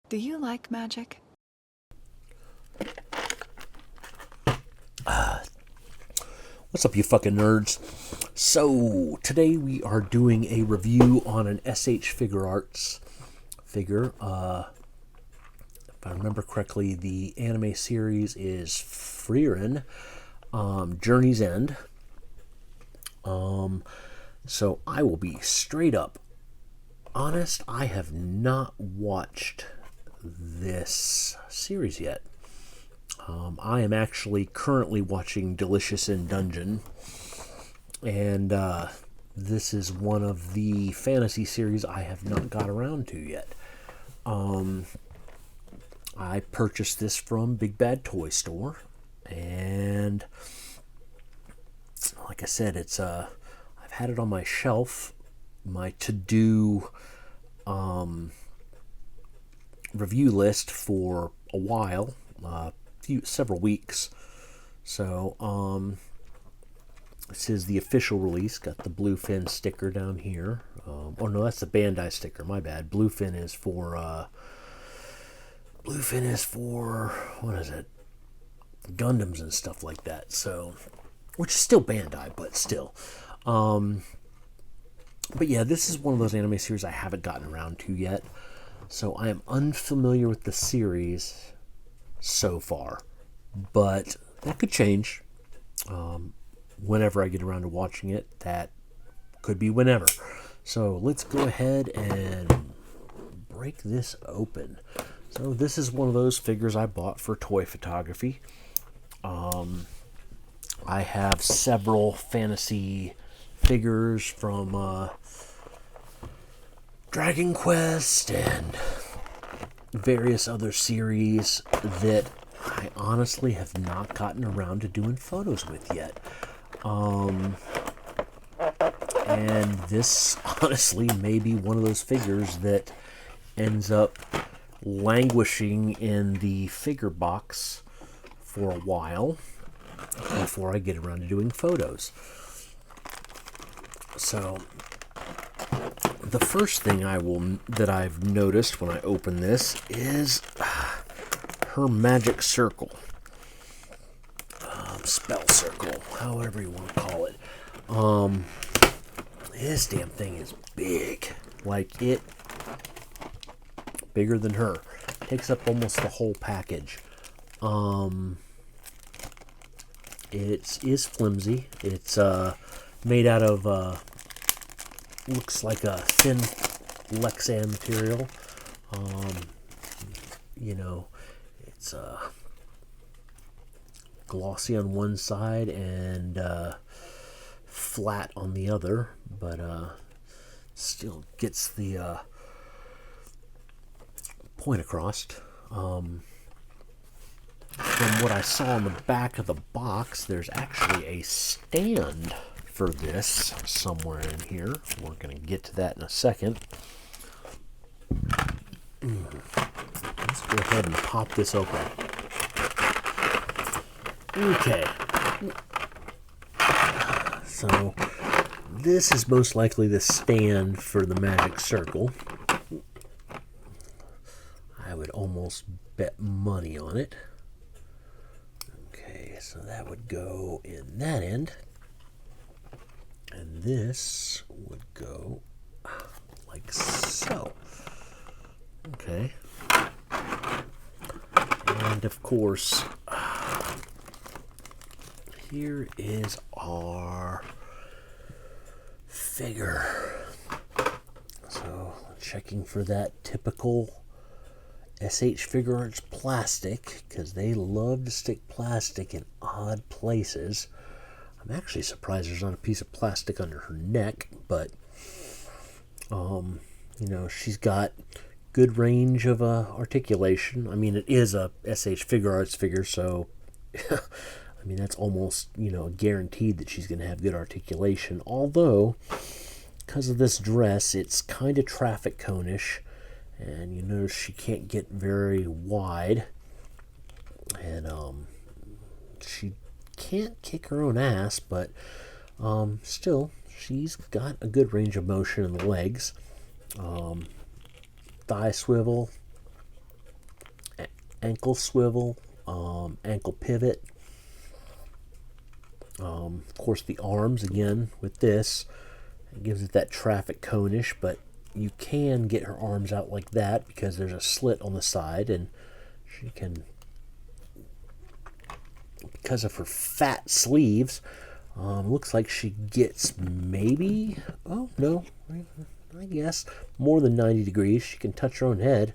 Do you like magic? What's up, you fucking nerds? So, today we are doing a review on an SH Figuarts figure. If I remember correctly, the anime series is Frieren, Journey's End. So I will be straight up honest, I have not watched this series yet. I am actually currently watching Delicious in Dungeon, and this is one of the fantasy series I have not got around to yet. I purchased this from Big Bad Toy Store, and like I said, it's I've had it on my shelf, my to-do review list for a while, several weeks. So this is the official release. Got the Bluefin sticker down here. Oh no, that's the Bandai sticker. My bad. Bluefin is for what is it? Gundams and stuff like that. So, which is still Bandai, but still. But yeah, this is one of those anime series I haven't gotten around to yet. So I am unfamiliar with the series so far, but that could change whenever I get around to watching it. That could be whenever. So let's go ahead and break this open. So this is one of those figures I bought for toy photography. I have several fantasy figures from Dragon Quest and various other series that I honestly have not gotten around to doing photos with yet. And this honestly may be one of those figures that ends up languishing in the figure box for a while before I get around to doing photos. So the first thing that I've noticed when I open this is her magic circle, spell circle, however you want to call it. This damn thing is big, like it, bigger than her. Takes up almost the whole package. It is flimsy. It's made out of looks like a thin Lexan material. It's glossy on one side and flat on the other, but still gets the point across. From what I saw on the back of the box, there's actually a stand for this somewhere in here. We're going to get to that in a second. Let's go ahead and pop this open. Okay. So, this is most likely the stand for the magic circle. I would almost bet money on it. Okay, so that would go in that end. And this would go like so. Okay. And of course, here is our figure. So, checking for that typical SH Figuarts plastic, because they love to stick plastic in odd places. I'm actually surprised there's not a piece of plastic under her neck, but she's got good range of articulation. I mean, it is a SH Figuarts figure, so I mean that's almost guaranteed that she's going to have good articulation. Although, because of this dress, it's kind of traffic cone-ish, and you notice she can't get very wide, and she can't kick her own ass, but still, she's got a good range of motion in the legs. Thigh swivel, ankle swivel, ankle pivot. Of course, the arms, again, with this, it gives it that traffic cone-ish, but you can get her arms out like that because there's a slit on the side, and she can, because of her fat sleeves, looks like she gets maybe, oh no, I guess more than 90 degrees. She can touch her own head.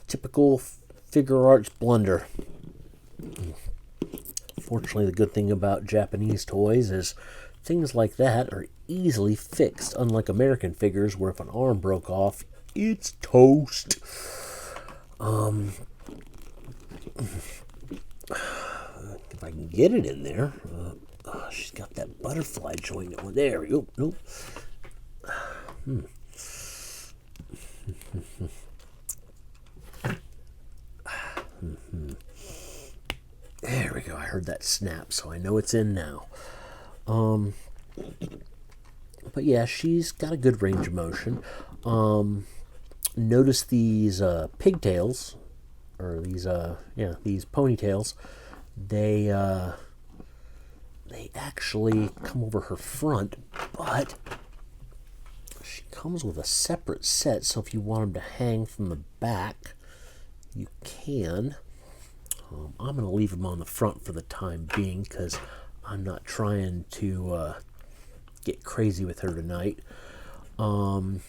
Typical Figuarts blunder. Fortunately, the good thing about Japanese toys is things like that are easily fixed, unlike American figures where if an arm broke off, it's toast. If I can get it in there. She's got that butterfly joint. Oh, there we go. Nope. There we go. I heard that snap, so I know it's in now. But yeah, she's got a good range of motion. Notice these pigtails, or these these ponytails. They actually come over her front, but she comes with a separate set. So if you want them to hang from the back, you can. I'm going to leave them on the front for the time being because I'm not trying to get crazy with her tonight. Of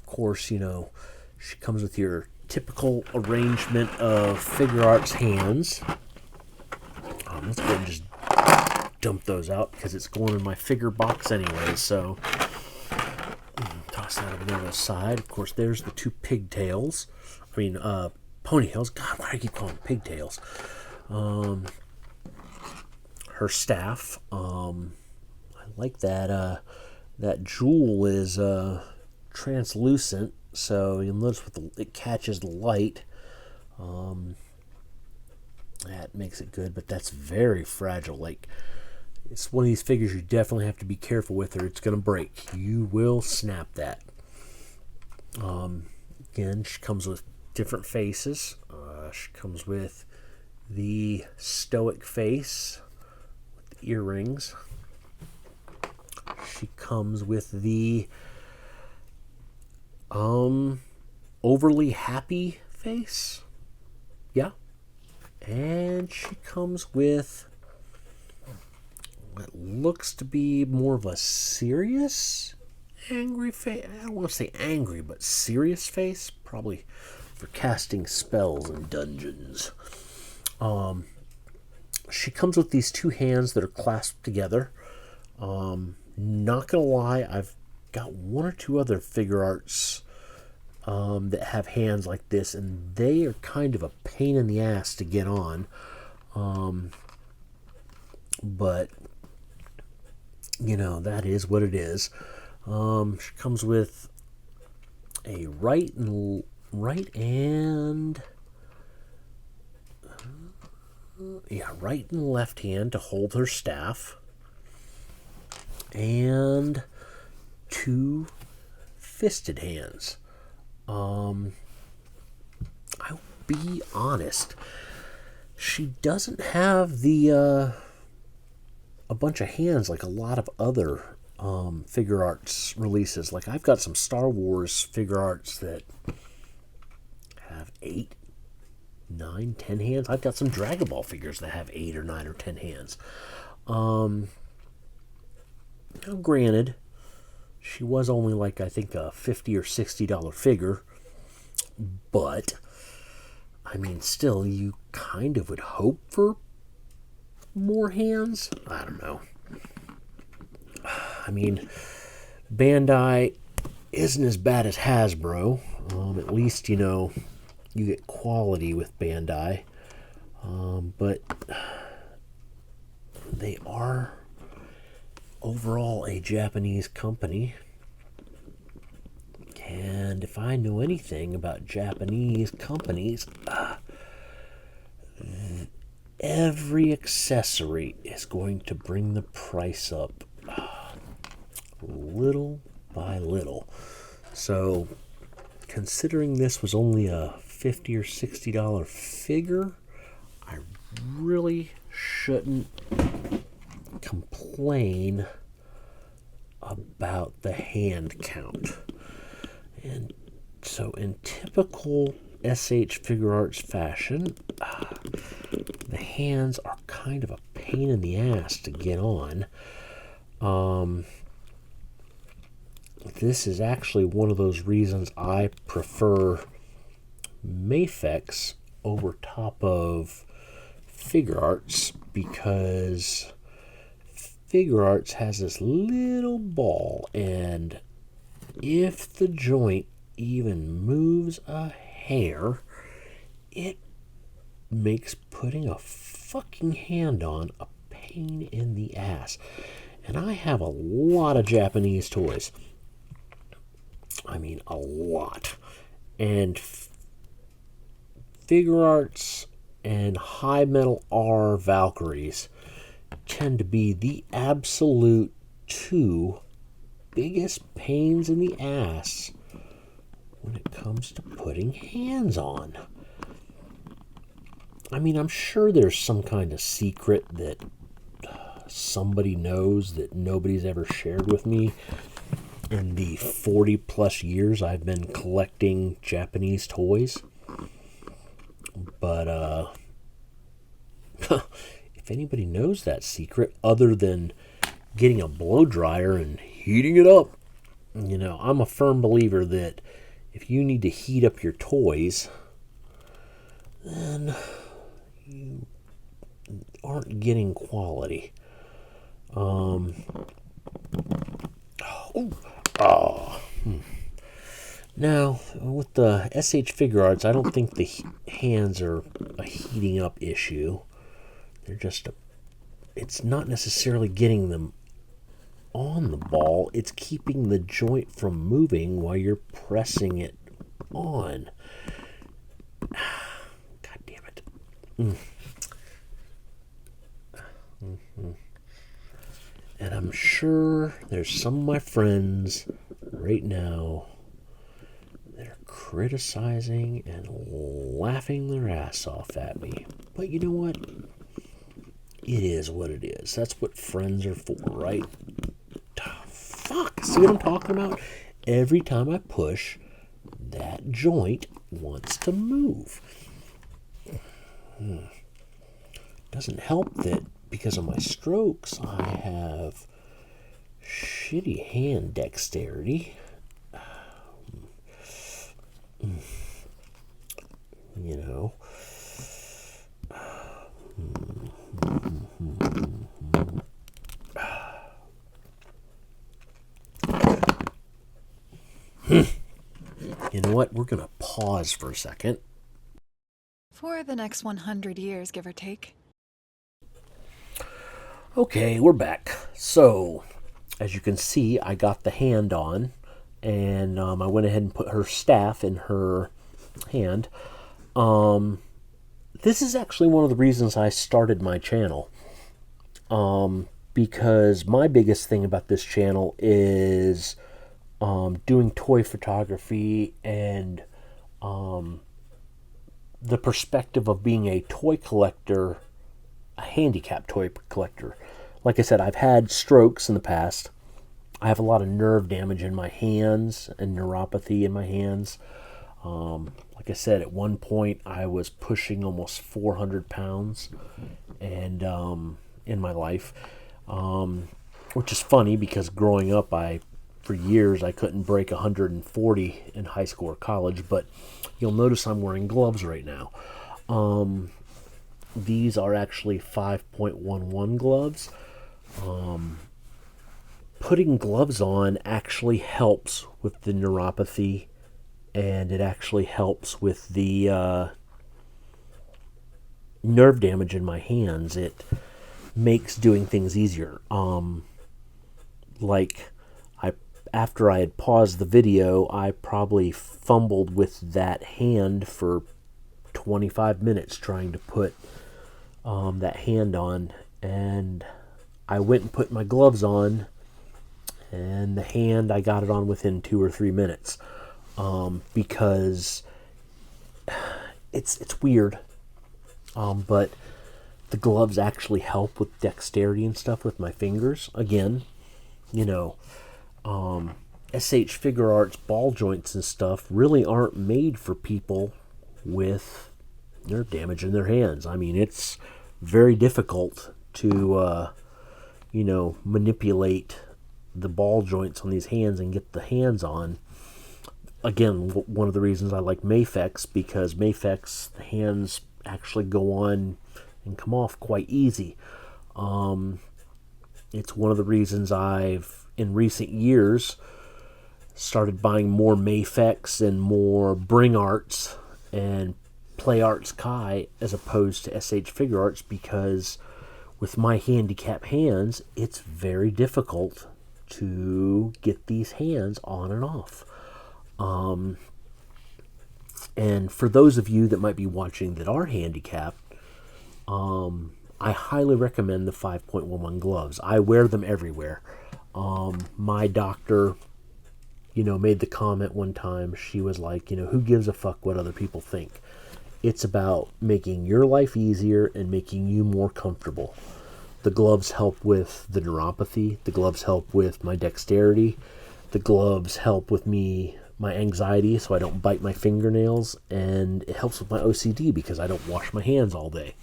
course, you know, she comes with your typical arrangement of Figuarts hands. Let's go ahead and just dump those out because it's going in my figure box anyway. So toss that over there to the side. Of course, there's the two pigtails. I mean, ponytails. God, why do I keep calling them pigtails? Her staff. I like that. That jewel is translucent, so you'll notice it catches the light. That makes it good, but that's very fragile. Like, it's one of these figures you definitely have to be careful with, or it's going to break. You will snap that. Again, she comes with different faces. She comes with the stoic face with the earrings. She comes with the overly happy face. Yeah. And she comes with what looks to be more of a serious, angry face. I don't want to say angry, but serious face. Probably for casting spells in dungeons. She comes with these two hands that are clasped together. Not gonna lie, I've got one or two other Figuarts that have hands like this, and they are kind of a pain in the ass to get on. But you know, that is what it is. She comes with a right and left hand to hold her staff, and two fisted hands. I'll be honest, she doesn't have the a bunch of hands like a lot of other Figuarts releases. Like, I've got some Star Wars Figuarts that have 8, 9, 10 hands. I've got some Dragon Ball figures that have 8 or 9 or 10 hands. Now, granted, she was only like, I think, a $50 or $60 figure, but I mean, still, you kind of would hope for more hands. I don't know. I mean, Bandai isn't as bad as Hasbro. At least, you know, you get quality with Bandai. But they are overall a Japanese company. And if I know anything about Japanese companies, every accessory is going to bring the price up little by little. So considering this was only a $50 or $60 figure, I really shouldn't complain about the hand count. And so in typical SH Figuarts fashion, the hands are kind of a pain in the ass to get on. This is actually one of those reasons I prefer Mafex over top of Figuarts, because Figuarts has this little ball, and if the joint even moves a hair, it makes putting a fucking hand on a pain in the ass. And I have a lot of Japanese toys. I mean, a lot. And Figuarts and High Metal R Valkyries tend to be the absolute two biggest pains in the ass when it comes to putting hands on. I mean, I'm sure there's some kind of secret that somebody knows that nobody's ever shared with me in the 40 plus years I've been collecting Japanese toys. But if anybody knows that secret other than getting a blow dryer and heating it up, you know, I'm a firm believer that if you need to heat up your toys, then you aren't getting quality. Now, with the SH Figuarts, I don't think the hands are a heating up issue. They're just it's not necessarily getting them on the ball. It's keeping the joint from moving while you're pressing it on. God damn it. And I'm sure there's some of my friends right now that are criticizing and laughing their ass off at me. But you know what? It is what it is. That's what friends are for, right? Fuck. See what I'm talking about? Every time I push, that joint wants to move. Doesn't help that because of my strokes, I have shitty hand dexterity. You know. You know what? We're going to pause for a second. For the next 100 years, give or take. Okay, we're back. So, as you can see, I got the hand on, and I went ahead and put her staff in her hand. This is actually one of the reasons I started my channel. Because my biggest thing about this channel is doing toy photography and the perspective of being a toy collector, a handicapped toy collector. Like I said, I've had strokes in the past. I have a lot of nerve damage in my hands and neuropathy in my hands. Like I said, at one point I was pushing almost 400 pounds and in my life, which is funny because growing up, for years I couldn't break 140 in high school or college, but you'll notice I'm wearing gloves right now. These are actually 5.11 gloves. Putting gloves on actually helps with the neuropathy, and it actually helps with the nerve damage in my hands. It makes doing things easier. After I had paused the video, I probably fumbled with that hand for 25 minutes trying to put that hand on, and I went and put my gloves on, and the hand, I got it on within 2 or 3 minutes. because it's weird. But the gloves actually help with dexterity and stuff with my fingers. Again, SH Figuarts ball joints and stuff really aren't made for people with nerve damage in their hands. I mean, it's very difficult to, manipulate the ball joints on these hands and get the hands on. Again, one of the reasons I like Mafex, because Mafex, the hands actually go on and come off quite easy. It's one of the reasons I've, in recent years, started buying more Mafex and more Bring Arts and Play Arts Kai as opposed to SH Figuarts, because with my handicapped hands, it's very difficult to get these hands on and off. And for those of you that might be watching that are handicapped, I highly recommend the 5.11 gloves. I wear them everywhere. My doctor, made the comment one time. She was like, who gives a fuck what other people think? It's about making your life easier and making you more comfortable. The gloves help with the neuropathy. The gloves help with my dexterity. The gloves help with my anxiety, so I don't bite my fingernails, and it helps with my OCD because I don't wash my hands all day.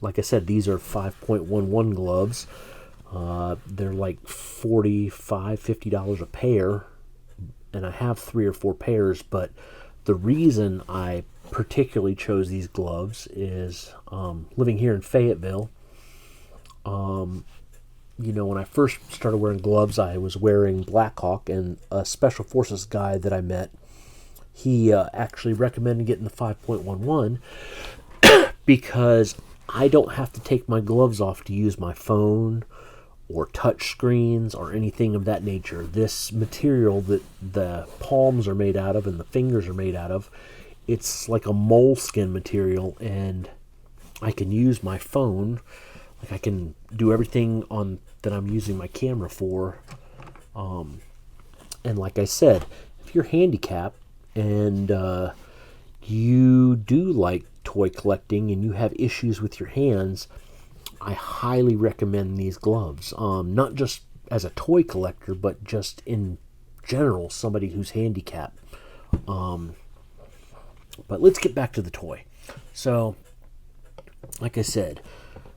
Like I said, these are 5.11 gloves. They're like $45, $50 a pair, and I have 3 or 4 pairs, but the reason I particularly chose these gloves is living here in Fayetteville. When I first started wearing gloves, I was wearing Blackhawk, and a Special Forces guy that I met, he actually recommended getting the 5.11 because I don't have to take my gloves off to use my phone or touch screens or anything of that nature. This material that the palms are made out of and the fingers are made out of, it's like a moleskin material, and I can use my phone. Like, I can do everything on that I'm using my camera for. And like I said, if you're handicapped and you do like toy collecting and you have issues with your hands, I highly recommend these gloves. Not just as a toy collector, but just in general, somebody who's handicapped. But let's get back to the toy. So, like I said,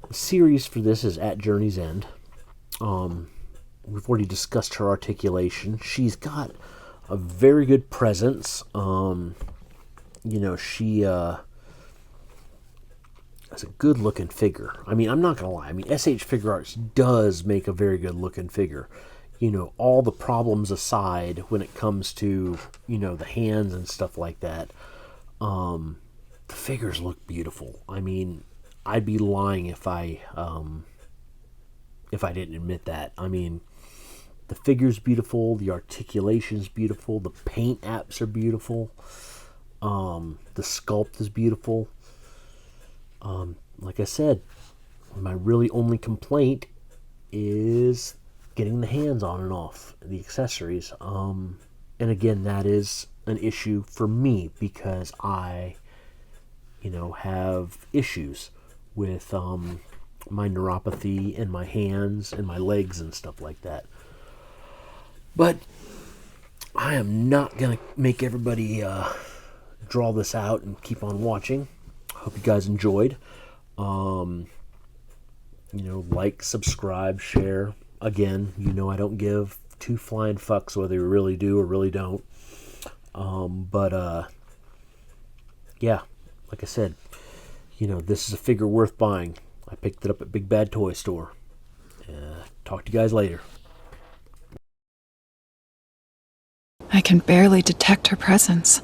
the series for this is At Journey's End. We've already discussed her articulation. She's got a very good presence. She has a good looking figure. I mean, I'm not gonna lie. I mean, SH Figuarts does make a very good looking figure. All the problems aside, when it comes to the hands and stuff like that, the figures look beautiful. I mean, I'd be lying if I didn't admit that. I mean, the figure's beautiful, the articulation's beautiful, the paint apps are beautiful, the sculpt is beautiful. Like I said, my really only complaint is getting the hands on and off the accessories. And again, that is an issue for me because I, have issues with my neuropathy in my hands and my legs and stuff like that. But I am not going to make everybody draw this out and keep on watching. Hope you guys enjoyed. Like, subscribe, share. Again, I don't give 2 flying fucks whether you really do or really don't. Yeah, like I said, this is a figure worth buying. I picked it up at Big Bad Toy Store. Talk to you guys later. I can barely detect her presence.